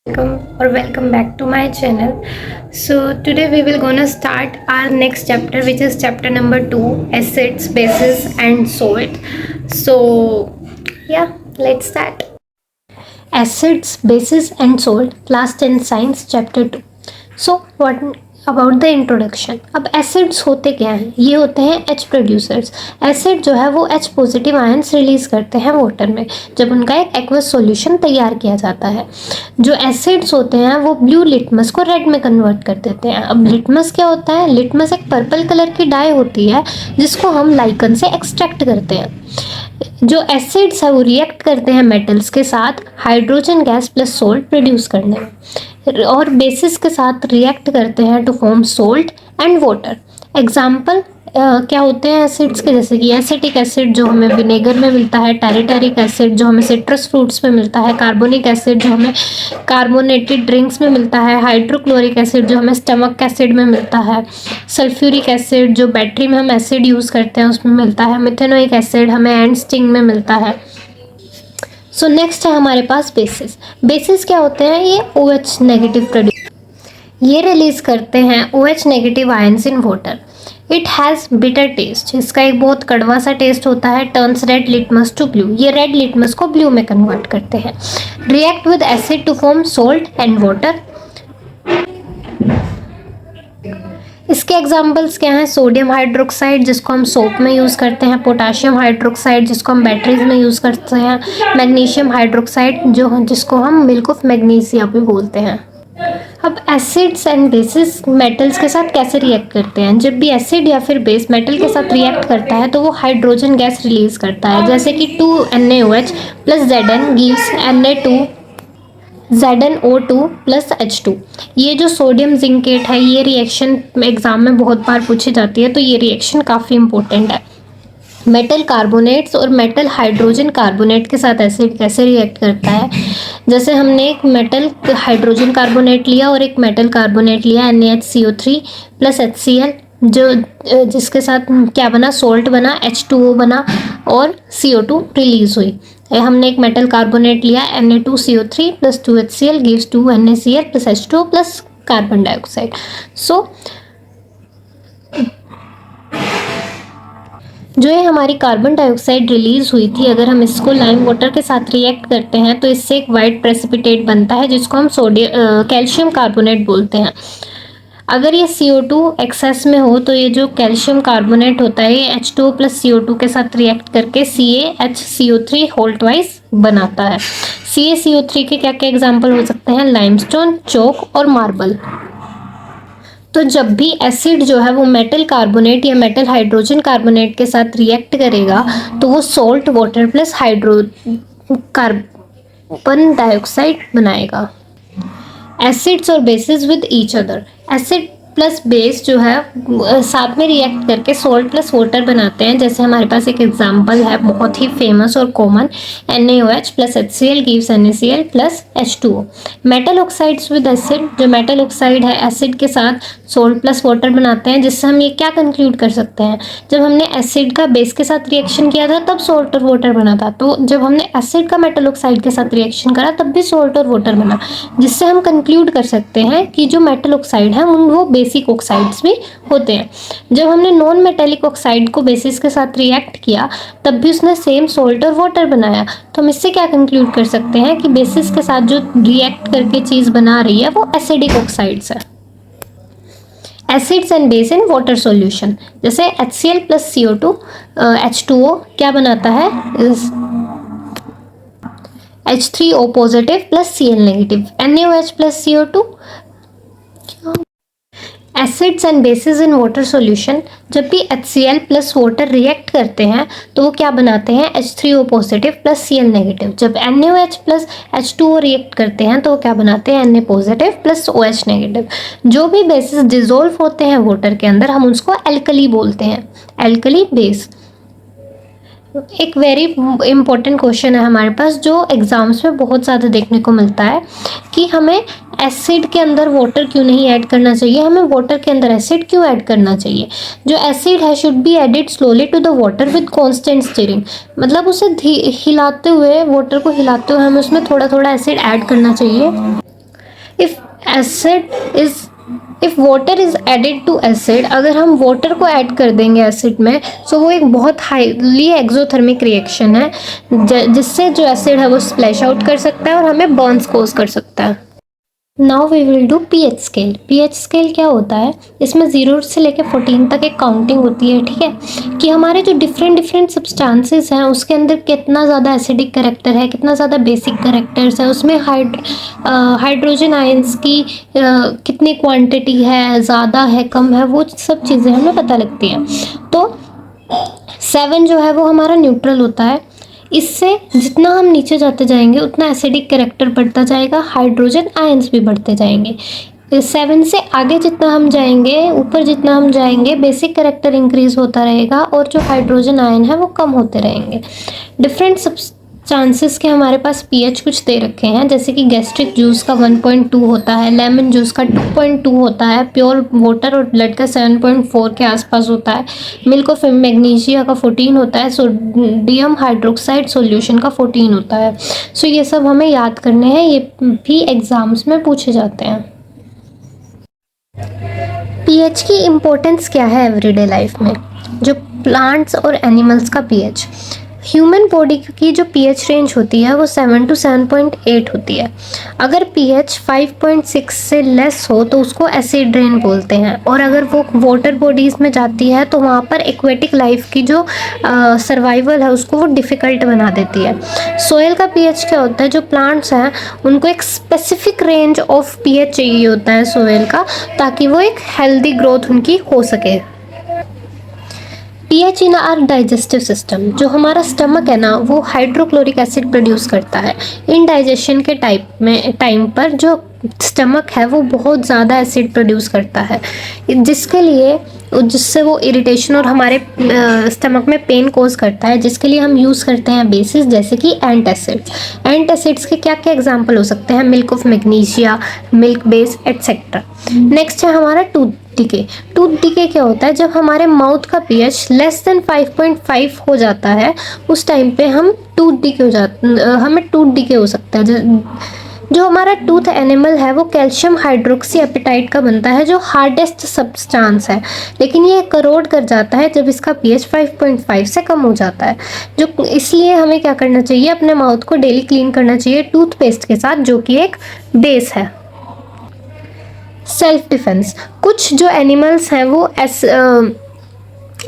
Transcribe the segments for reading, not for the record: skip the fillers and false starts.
Welcome or welcome back to my channel. So today we will gonna start our next chapter, which is chapter number 2, acids, bases and salt. So yeah, let's start. Acids, bases and salt, class 10 science chapter 2. So what about the introduction. अब acids होते क्या हैं? ये होते हैं H producers. Acid जो है वो एच पॉजिटिव आयंस रिलीज करते हैं वाटर में जब उनका एक एक्वस सॉल्यूशन तैयार किया जाता है. जो एसिड्स होते हैं वो ब्लू लिटमस को रेड में कन्वर्ट कर देते हैं. अब लिटमस क्या होता है? लिटमस एक पर्पल कलर की डाई होती है जिसको हम लाइकन से एक्सट्रैक्ट करते हैं. जो एसिड्स है वो रिएक्ट करते हैं मेटल्स के साथ hydrogen gas plus salt produce करने में, और बेसिस के साथ रिएक्ट करते हैं to form salt and water. Example क्या होते हैं एसिड्स के? जैसे कि एसिटिक एसिड जो हमें विनेगर में मिलता है, टैरिटरिक एसिड जो हमें सिट्रस फ्रूट्स में मिलता है, कार्बोनिक एसिड जो हमें कार्बोनेटेड ड्रिंक्स में मिलता है, हाइड्रोक्लोरिक एसिड जो हमें स्टमक एसिड में मिलता है, सल्फ्यूरिक एसिड जो बैटरी में हम एसिड यूज़ करते हैं उसमें मिलता है, मिथेनोइक एसिड हमें एंड स्टिंग में मिलता है. सो नेक्स्ट है हमारे पास बेसिस. बेसिस क्या होते हैं? ये OH नेगेटिव प्रोड्यूस, ये रिलीज करते हैं OH negative ions in water. It has bitter taste, इसका एक बहुत कड़वा सा टेस्ट होता है. Turns red litmus to blue, ये रेड लिटमस को ब्लू में कन्वर्ट करते हैं. React with acid to form salt and water. इसके एग्जाम्पल्स क्या हैं? सोडियम हाइड्रोक्साइड जिसको हम सोप में यूज़ करते हैं, पोटाशियम हाइड्रोक्साइड जिसको हम बैटरीज में यूज़ करते हैं, मैग्नीशियम हाइड्रोक्साइड जिसको हम मिल्क ऑफ मैग्नीशिया भी बोलते हैं. अब एसिड्स एंड बेसिस मेटल्स के साथ कैसे रिएक्ट करते हैं? जब भी एसिड या फिर बेस मेटल के साथ रिएक्ट करता है तो वो हाइड्रोजन गैस रिलीज करता है, जैसे कि 2NaOH plus Zn gives ZnO2 plus H2. ये जो सोडियम जिंकेट है ये रिएक्शन एग्जाम में बहुत बार पूछी जाती है, तो ये रिएक्शन काफ़ी इंपॉर्टेंट है. मेटल कार्बोनेट्स और मेटल हाइड्रोजन कार्बोनेट के साथ एसिड कैसे रिएक्ट करता है? जैसे हमने एक मेटल हाइड्रोजन कार्बोनेट लिया और एक मेटल कार्बोनेट लिया NaHCO3 प्लस HCl, जो जिसके साथ क्या बना? सोल्ट बना, H2O बना और CO2 रिलीज हुई. हमने एक मेटल कार्बोनेट लिया Na2CO3 plus 2HCl gives 2NaCl plus H2O plus carbon dioxide. So जो ये हमारी कार्बन डाइऑक्साइड रिलीज हुई थी, अगर हम इसको लाइम वाटर के साथ रिएक्ट करते हैं तो इससे एक वाइट प्रेसिपिटेट बनता है जिसको हम कैल्शियम कार्बोनेट बोलते हैं. अगर ये CO2 एक्सेस में हो तो ये जो कैल्शियम कार्बोनेट होता है ये H2O प्लस CO2 के साथ रिएक्ट करके CaHCO3 होल ट्वाइस बनाता है. CaCO3 के क्या क्या एग्जाम्पल हो सकते हैं? लाइमस्टोन, चौक और मार्बल. तो जब भी एसिड जो है वो मेटल कार्बोनेट या मेटल हाइड्रोजन कार्बोनेट के साथ रिएक्ट करेगा तो वो salt water plus carbon dioxide बनाएगा. एसिड्स और basis with each other. Acid plus base जो है साथ में रिएक्ट करके सोल्ट प्लस वाटर बनाते हैं. जैसे हमारे पास एक एग्जांपल है बहुत ही फेमस और common, NaOH plus HCl gives NaCl plus H2O. Metal oxides with acid, जो मेटल ऑक्साइड है एसिड के साथ सोल्ट प्लस वाटर बनाते हैं, जिससे हम ये क्या कंक्लूड कर सकते हैं? जब हमने एसिड का बेस के साथ रिएक्शन किया था तब सोल्ट और वाटर बना था, तो जब हमने एसिड का मेटल ऑक्साइड के साथ रिएक्शन करा तब भी सोल्ट और वाटर बना, जिससे हम कंक्लूड कर सकते हैं कि जो मेटल ऑक्साइड है वो बेसिक ऑक्साइड्स भी होते हैं. जब हमने नॉन मेटेलिक ऑक्साइड को बेसिस के साथ रिएक्ट किया तब भी उसने सेम सोल्ट और वाटर बनाया, तो हम इससे क्या कंक्लूड कर सकते हैं कि बेसिस के साथ जो रिएक्ट करके चीज़ बना रही है वो एसिडिक ऑक्साइड्स है. Acids and base in water solution. जैसे HCl प्लस CO2 H2O क्या बनाता है? H3O positive plus Cl negative. NaOH plus CO2. Acids and bases in water solution. जब भी HCl प्लस वाटर रिएक्ट करते हैं तो वो क्या बनाते हैं? H3O positive plus Cl negative. जब NaOH प्लस H2O रिएक्ट करते हैं तो वो क्या बनाते हैं? Na positive plus OH negative. जो भी बेसिस डिजोल्व होते हैं वाटर के अंदर हम उसको एल्कली बोलते हैं, एल्कली बेस. एक वेरी इंपॉर्टेंट क्वेश्चन है हमारे पास जो एग्जाम्स में बहुत ज़्यादा देखने को मिलता है कि हमें एसिड के अंदर वाटर क्यों नहीं ऐड करना चाहिए, हमें वाटर के अंदर एसिड क्यों ऐड करना चाहिए. जो एसिड है should be added slowly to the water with constant stirring. मतलब उसे हिलाते हुए, वाटर को हिलाते हुए हमें उसमें थोड़ा थोड़ा एसिड ऐड करना चाहिए acid is, if water is added to acid, अगर हम वाटर को ऐड कर देंगे एसिड में, सो वो एक बहुत हाईली एक्सोथर्मिक रिएक्शन है जिससे जो एसिड है वो स्प्लैश आउट कर सकता है और हमें बर्न्स कोज कर सकता है। Now we will do pH scale. PH scale क्या होता है, इसमें 0 से लेकर 14 तक एक काउंटिंग होती है, ठीक है, कि हमारे जो डिफरेंट सब्सटेंसेस हैं उसके अंदर कितना ज़्यादा एसिडिक करेक्टर है, कितना ज़्यादा बेसिक करेक्टर्स है, उसमें हाइड्रोजन आयंस की कितनी क्वांटिटी है, ज़्यादा है कम है, वो सब चीज़ें हमें पता लगती हैं। तो 7 जो है वो हमारा न्यूट्रल होता है। इससे जितना हम नीचे जाते जाएंगे उतना एसिडिक कैरेक्टर बढ़ता जाएगा, हाइड्रोजन आयंस भी बढ़ते जाएंगे। 7 से आगे जितना हम जाएंगे, ऊपर जितना हम जाएंगे, बेसिक कैरेक्टर इंक्रीज होता रहेगा और जो हाइड्रोजन आयन है वो कम होते रहेंगे। डिफरेंट चांसेस के हमारे पास पीएच कुछ दे रखे हैं, जैसे कि गैस्ट्रिक जूस का 1.2 होता है, लेमन जूस का 2.2 होता है, प्योर वाटर और ब्लड का 7.4 के आसपास होता है, मिल्क ऑफ मैग्नीशिया का 14 होता है, सोडियम हाइड्रोक्साइड सॉल्यूशन का 14 होता है। सो ये सब हमें याद करने हैं, ये भी एग्जाम्स में पूछे जाते हैं। पीएच की इम्पोर्टेंस क्या है एवरीडे लाइफ में? जो प्लांट्स और एनिमल्स का पीएच, ह्यूमन बॉडी की जो पीएच रेंज होती है वो 7 to 7.8 होती है। अगर पीएच 5.6 से लेस हो तो उसको एसिड रेन बोलते हैं, और अगर वो वाटर बॉडीज़ में जाती है तो वहाँ पर एक्वेटिक लाइफ की जो सर्वाइवल है उसको वो डिफ़िकल्ट बना देती है। सोयल का पीएच क्या होता है, जो प्लांट्स हैं उनको एक स्पेसिफिक रेंज ऑफ पीएच चाहिए होता है सोयल का, ताकि वो एक हेल्दी ग्रोथ उनकी हो सके। PH in are digestive system, जो हमारा स्टमक है ना वो हाइड्रोक्लोरिक एसिड प्रोड्यूस करता है। इंडाइजेशन के टाइम पर जो स्टमक है वो बहुत ज़्यादा एसिड प्रोड्यूस करता है, जिससे वो इरिटेशन और हमारे स्टमक में पेन कोज करता है, जिसके लिए हम यूज़ करते हैं बेसिस जैसे कि एंटासिड्स। एंटासिड्स के क्या क्या एग्जांपल हो सकते हैं, milk of magnesia, milk base etcetera. Next है हमारा टूथ डिके। टूथ डिके क्या होता है, जब हमारे माउथ का पीएच लेस देन 5.5 हो जाता है उस टाइम पे हमें टूथ डिके हो सकता है। जो हमारा टूथ एनिमल है वो कैल्शियम हाइड्रोक्सी एपेटाइट का बनता है, जो हार्डेस्ट सब्सटेंस है, लेकिन ये करोड कर जाता है जब इसका पीएच 5.5 से कम हो जाता है। जो इसलिए हमें क्या करना चाहिए, अपने माउथ को डेली क्लीन करना चाहिए टूथपेस्ट के साथ, जो कि एक बेस है। सेल्फ डिफेंस, कुछ जो एनिमल्स हैं वो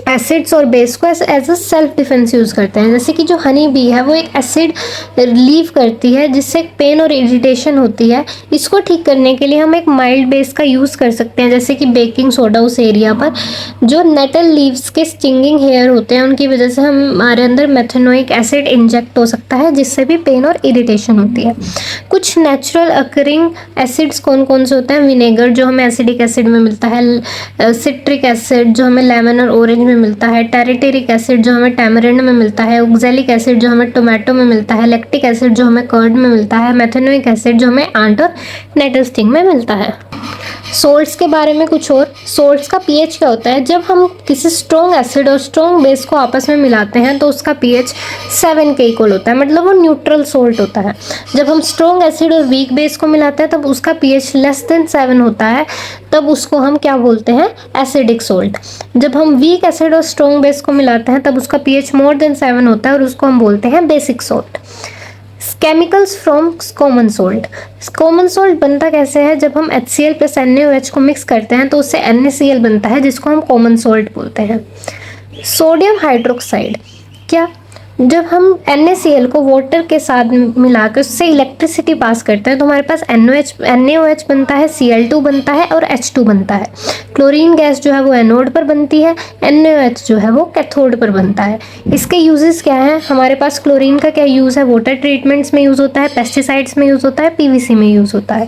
एसिड्स और बेस को as a self defence use करते हैं, जैसे कि जो हनी बी है वो एक एसिड रिलीव करती है जिससे पेन और इरिटेशन होती है। इसको ठीक करने के लिए हम एक माइल्ड बेस का यूज़ कर सकते हैं, जैसे कि बेकिंग सोडा उस एरिया पर। जो नेटल लीव्स के स्टिंगिंग हेयर होते हैं उनकी वजह से हमारे अंदर मेथेनोइक एसिड इंजेक्ट हो सकता है, जिससे भी पेन और इरिटेशन होती है। कुछ नेचुरल अकरिंग एसिड्स कौन कौन से होते हैं, विनेगर जो हमें एसिडिक एसिड में मिलता है, सिट्रिक एसिड जो हमें लेमन और ऑरेंज में मिलता है, टेरिटेरिक एसिड जो हमें टैमरिंड में मिलता है, ऑक्सैलिक एसिड जो हमें टोमेटो में मिलता है, लैक्टिक एसिड जो हमें कर्ड में मिलता है, मेथेनोइक एसिड जो हमें आंट और नेटल स्टिंग में मिलता है। सोल्ट्स के बारे में कुछ और, सोल्ट्स का पीएच क्या होता है, जब हम किसी स्ट्रॉन्ग एसिड और स्ट्रॉन्ग बेस को आपस में मिलाते हैं तो उसका पीएच 7 के इक्वल होता है, मतलब वो न्यूट्रल सोल्ट होता है। जब हम स्ट्रॉन्ग एसिड और वीक बेस को मिलाते हैं तब उसका पीएच लेस देन 7 होता है, तब उसको हम क्या बोलते हैं, एसिडिक सोल्ट। जब हम वीक एसिड और स्ट्रॉन्ग बेस को मिलाते हैं तब उसका पीएच मोर देन 7 होता है और उसको हम बोलते हैं basic salt. Chemicals from common salt, common salt बनता कैसे है, जब हम HCl प्लस NaOH को मिक्स करते हैं तो उससे NaCl बनता है, जिसको हम कॉमन सोल्ट बोलते हैं। सोडियम हाइड्रोक्साइड, क्या, जब हम NaCl को वाटर के साथ मिलाकर उससे इलेक्ट्रिसिटी पास करते हैं तो हमारे पास NaOH बनता है, Cl2 बनता है और H2 बनता है। क्लोरीन गैस जो है वो एनोड पर बनती है, NaOH जो है वो कैथोड पर बनता है। इसके यूजेस क्या हैं, हमारे पास क्लोरीन का क्या यूज़ है, वाटर ट्रीटमेंट्स में यूज़ होता है, पेस्टिसाइड्स में यूज़ होता है, PVC में यूज़ होता है।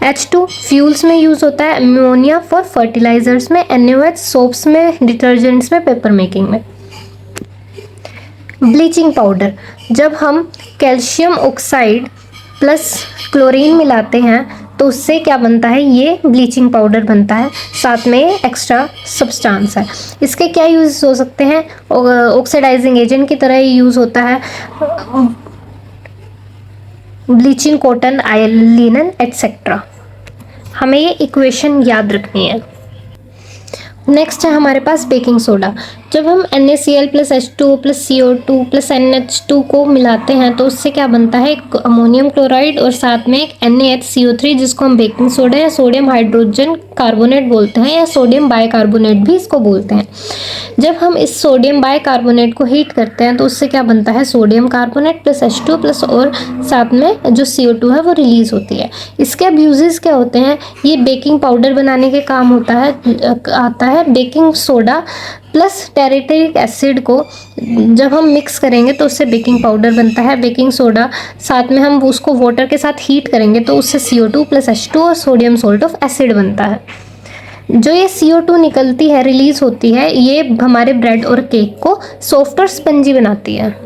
H2 फ्यूल्स में यूज़ होता है, अमोनिया फॉर फर्टिलाइजर्स में, NaOH सोप्स में, डिटर्जेंट्स में, पेपर मेकिंग में। ब्लीचिंग पाउडर, जब हम कैल्शियम ऑक्साइड प्लस क्लोरीन मिलाते हैं तो उससे क्या बनता है, ये ब्लीचिंग पाउडर बनता है, साथ में एक्स्ट्रा सब्सटेंस है। इसके क्या यूज हो सकते हैं, ऑक्सीडाइजिंग एजेंट की तरह ही यूज़ होता है, ब्लीचिंग कॉटन, लिनन एटसेट्रा। हमें ये इक्वेशन याद रखनी है। नेक्स्ट है हमारे पास बेकिंग सोडा। जब हम NaCl plus H2O plus CO2 plus NH2 को मिलाते हैं तो उससे क्या बनता है, एक अमोनियम क्लोराइड और साथ में एक NaHCO3 जिसको हम बेकिंग सोडा या सोडियम हाइड्रोजन कार्बोनेट बोलते हैं या सोडियम बाइकार्बोनेट भी इसको बोलते हैं। जब हम इस सोडियम बाइकार्बोनेट को हीट करते हैं तो उससे क्या बनता है, sodium carbonate plus H2 plus और साथ में जो CO2 है वो रिलीज होती है। इसके अब यूजेस क्या होते हैं, ये बेकिंग पाउडर बनाने के काम आता है। बेकिंग सोडा प्लस टेरिटेरिक एसिड को जब हम मिक्स करेंगे तो उससे बेकिंग पाउडर बनता है। बेकिंग सोडा साथ में हम उसको वाटर के साथ हीट करेंगे तो उससे CO2 प्लस H2 और सोडियम सॉल्ट ऑफ एसिड बनता है। जो ये CO2 निकलती है, रिलीज होती है, ये हमारे ब्रेड और केक को सॉफ्ट और स्पंजी बनाती है।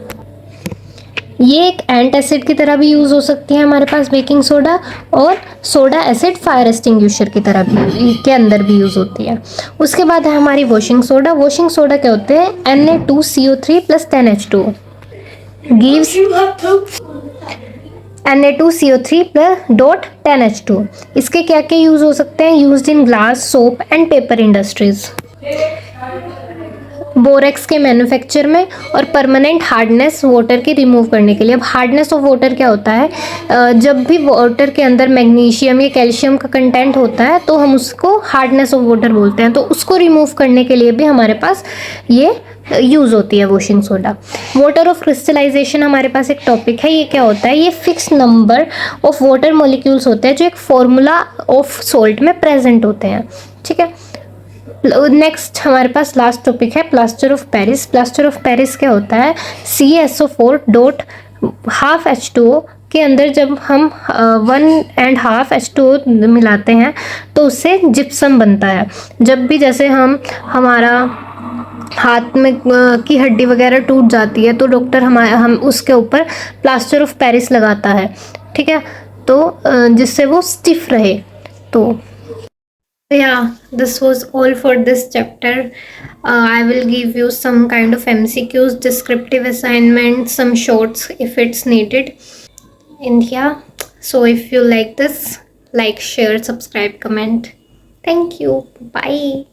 ये एक एंट एसिड की तरह भी यूज़ हो सकती है हमारे पास बेकिंग सोडा, और सोडा एसिड फायर एक्सटिंग्विशर की तरह भी के अंदर भी यूज़ होती है। उसके बाद है हमारी वॉशिंग सोडा। वॉशिंग सोडा क्या होते हैं, Na2CO3 plus 10H2 gives Na2CO3 plus dot 10H2। इसके क्या क्या यूज़ हो सकते हैं, used in glass, soap and paper industries, borax के मैन्युफैक्चर में, और परमानेंट हार्डनेस वाटर की रिमूव करने के लिए। अब हार्डनेस ऑफ वाटर क्या होता है, जब भी वाटर के अंदर मैग्नीशियम या कैल्शियम का कंटेंट होता है तो हम उसको हार्डनेस ऑफ वाटर बोलते हैं, तो उसको रिमूव करने के लिए भी हमारे पास ये यूज़ होती है washing soda. Water of crystallization हमारे पास एक टॉपिक है। ये क्या होता है, ये fix number of water molecules होते हैं जो एक फॉर्मूला ऑफ सॉल्ट में प्रेजेंट होते हैं, ठीक है। नेक्स्ट हमारे पास लास्ट टॉपिक है plaster of Paris. Plaster of Paris क्या होता है, CaSO4 डॉट हाफ H2O के अंदर जब हम 1.5 H2O मिलाते हैं तो उससे जिप्सम बनता है। जब भी जैसे हमारा हाथ में की हड्डी वगैरह टूट जाती है तो डॉक्टर हम उसके ऊपर प्लास्टर ऑफ पेरिस लगाता है, ठीक है, तो जिससे वो स्टिफ रहे। तो yeah, this was all for this chapter. I will give you some kind of MCQs, descriptive assignments, some shorts if it's needed. And yeah, so if you like this, like, share, subscribe, comment. Thank you. Bye.